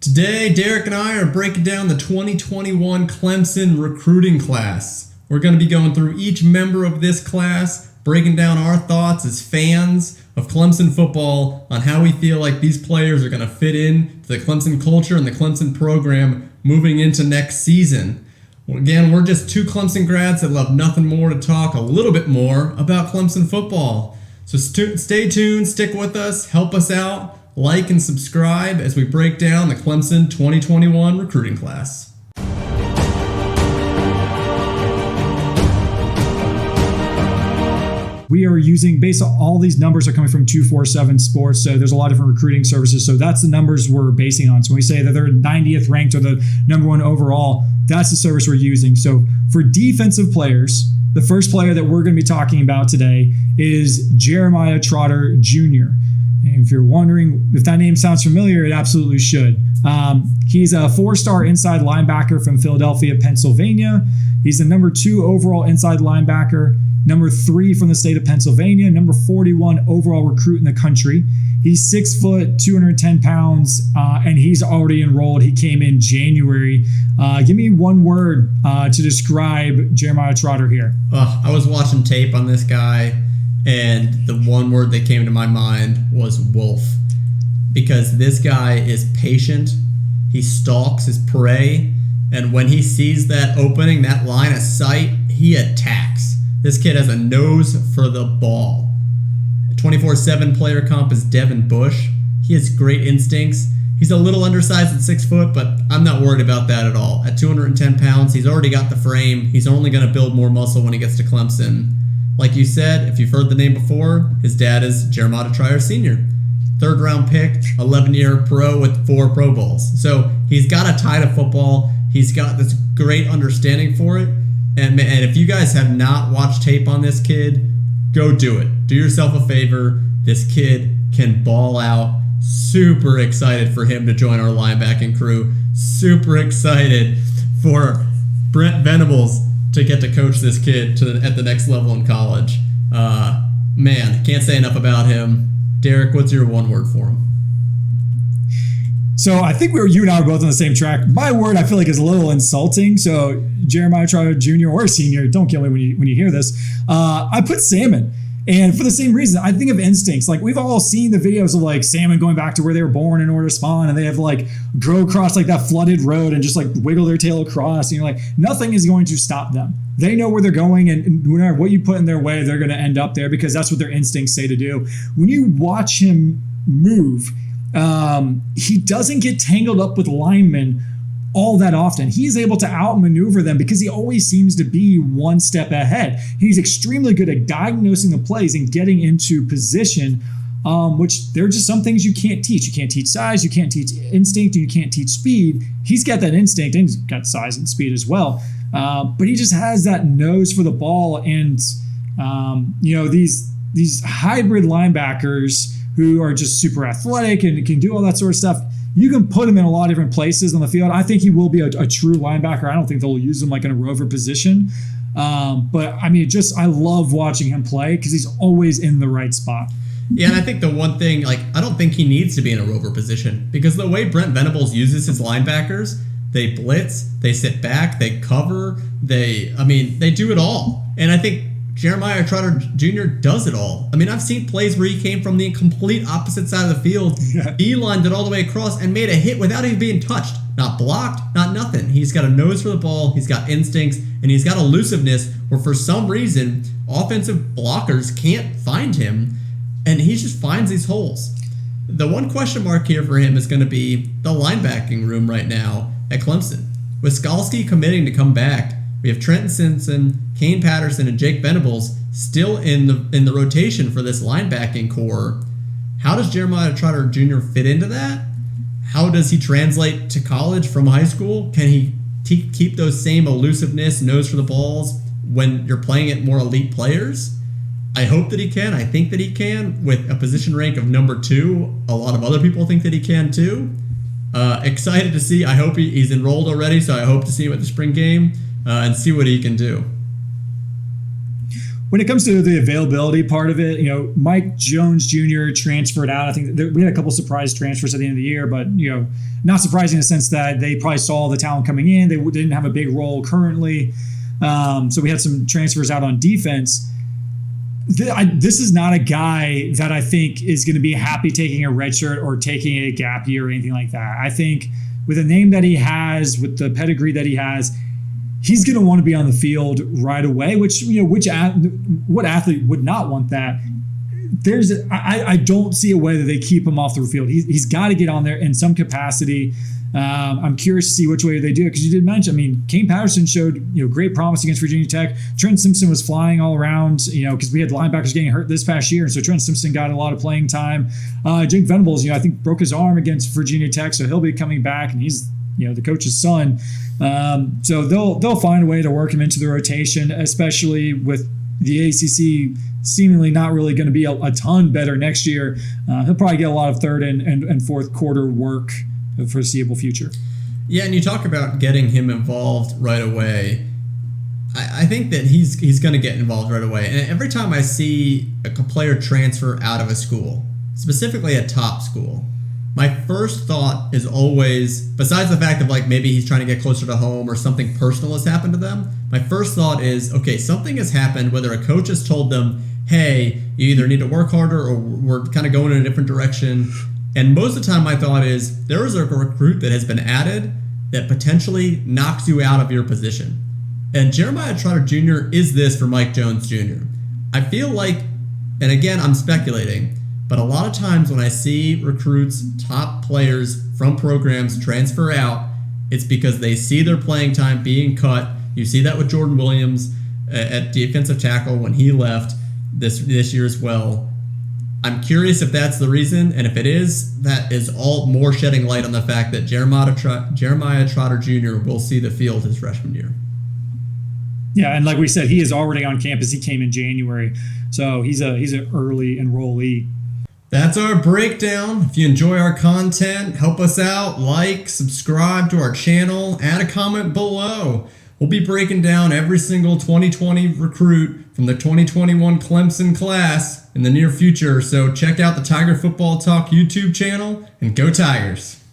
Today, Derek and I are breaking down the 2021 Clemson recruiting class. We're going to be going through each member of this class, breaking down our thoughts as fans of Clemson football on how we feel like these players are going to fit in to the Clemson culture and the Clemson program moving into next season. Again, we're just two Clemson grads that love nothing more to talk a little bit more about Clemson football. So stay tuned, stick with us, help us out, like and subscribe as we break down the Clemson 2021 recruiting class. We are using, based on all these numbers are coming from 247 Sports, so there's a lot of different recruiting services, so that's the numbers we're basing on. So when we say that they're 90th ranked or the number one overall, that's the service we're using. So for defensive players, the first player that we're going to be talking about today is Jeremiah Trotter Jr. And if you're wondering if that name sounds familiar, it absolutely should. He's a four-star inside linebacker from Philadelphia, Pennsylvania. He's the number 2 overall inside linebacker, number 3 from the state of Pennsylvania, number 41 overall recruit in the country. He's 6 foot, 210 pounds, and he's already enrolled. He came in January. Give me one word to describe Jeremiah Trotter here. I was watching tape on this guy, and the one word that came to my mind was wolf. Because this guy is patient, he stalks his prey, and when he sees that opening, that line of sight, he attacks. This kid has a nose for the ball. 24/7 player comp is Devin Bush. He has great instincts. He's a little undersized at 6 foot, but I'm not worried about that at all. At 210 pounds, he's already got the frame. He's only going to build more muscle when he gets to Clemson. Like you said, if you've heard the name before, his dad is Jeremiah Trotter Sr. 3rd round pick, 11-year pro with 4 Pro Bowls. So he's got a tie to football. He's got this great understanding for it. And if you guys have not watched tape on this kid, go do it. Do yourself a favor. This kid can ball out. Super excited for him to join our linebacking crew. Super excited for Brent Venables to get to coach this kid at the next level in college. Man, can't say enough about him. Derek, what's your one word for him? So I think you and I were both on the same track. My word, I feel like, is a little insulting. So Jeremiah Trotter Jr. or Senior, don't kill me when you hear this. I put salmon. And for the same reason, I think of instincts. Like, we've all seen the videos of like salmon going back to where they were born in order to spawn, and they have to like go across like that flooded road and just like wiggle their tail across. And you're like, nothing is going to stop them. They know where they're going, and no matter what you put in their way, they're going to end up there because that's what their instincts say to do. When you watch him move, he doesn't get tangled up with linemen all that often. He's able to outmaneuver them because he always seems to be one step ahead. He's extremely good at diagnosing the plays and getting into position, which there are just some things you can't teach. You can't teach size, you can't teach instinct, and you can't teach speed. He's got that instinct and he's got size and speed as well. But he just has that nose for the ball. And, these hybrid linebackers who are just super athletic and can do all that sort of stuff, you can put him in a lot of different places on the field. I think he will be a true linebacker. I don't think they'll use him like in a rover position. But I mean, I love watching him play because he's always in the right spot. Yeah, and I think the one thing, I don't think he needs to be in a rover position because the way Brent Venables uses his linebackers, they blitz, they sit back, they cover, they do it all. And I think Jeremiah Trotter Jr. does it all. I mean, I've seen plays where he came from the complete opposite side of the field. Yeah. He lined it all the way across and made a hit without even being touched. Not blocked, not nothing. He's got a nose for the ball, he's got instincts, and he's got elusiveness where for some reason offensive blockers can't find him, and he just finds these holes. The one question mark here for him is going to be the linebacking room right now at Clemson. With Skalski committing to come back, we have Trenton Simpson, Kane Patterson, and Jake Venables still in the rotation for this linebacking core. How does Jeremiah Trotter Jr. fit into that? How does he translate to college from high school? Can he keep those same elusiveness, nose for the balls when you're playing at more elite players? I hope that he can. I think that he can with a position rank of number 2. A lot of other people think that he can too. Excited to see. I hope he's enrolled already, so I hope to see him at the spring game and see what he can do. when it comes to the availability part of it, Mike Jones Jr. transferred out. I think we had a couple surprise transfers at the end of the year, but not surprising in the sense that they probably saw the talent coming in. They didn't have a big role currently, so we had some transfers out on defense. This is not a guy that I think is going to be happy taking a red shirt or taking a gap year or anything like that. I think with the name that he has, with the pedigree that he has, he's going to want to be on the field right away, what athlete would not want that? I don't see a way that they keep him off the field. He's got to get on there in some capacity. I'm curious to see which way they do it, because you did mention, Kane Patterson showed great promise against Virginia Tech. Trent Simpson was flying all around, because we had linebackers getting hurt this past year, and so Trent Simpson got a lot of playing time. Jake Venables, I think broke his arm against Virginia Tech, so he'll be coming back, and he's the coach's son. So they'll find a way to work him into the rotation, especially with the ACC seemingly not really going to be a ton better next year. He'll probably get a lot of third and fourth quarter work for the foreseeable future. Yeah, and you talk about getting him involved right away. I think that he's going to get involved right away. And every time I see a player transfer out of a school, specifically a top school, my first thought is always, besides the fact of maybe he's trying to get closer to home or something personal has happened to them, my first thought is, okay, something has happened, whether a coach has told them, hey, you either need to work harder or we're kind of going in a different direction. And most of the time my thought is, there is a recruit that has been added that potentially knocks you out of your position. And Jeremiah Trotter Jr. is this for Mike Jones Jr. I feel like, and again, I'm speculating, but a lot of times when I see recruits, top players from programs transfer out, it's because they see their playing time being cut. You see that with Jordan Williams at defensive tackle when he left this year as well. I'm curious if that's the reason, and if it is, that is all more shedding light on the fact that Jeremiah Trotter Jr. will see the field his freshman year. Yeah, and like we said, he is already on campus. He came in January, so he's an early enrollee. That's our breakdown. If you enjoy our content, help us out, subscribe to our channel, add a comment below. We'll be breaking down every single 2020 recruit from the 2021 Clemson class in the near future. So check out the Tiger Football Talk YouTube channel and go Tigers.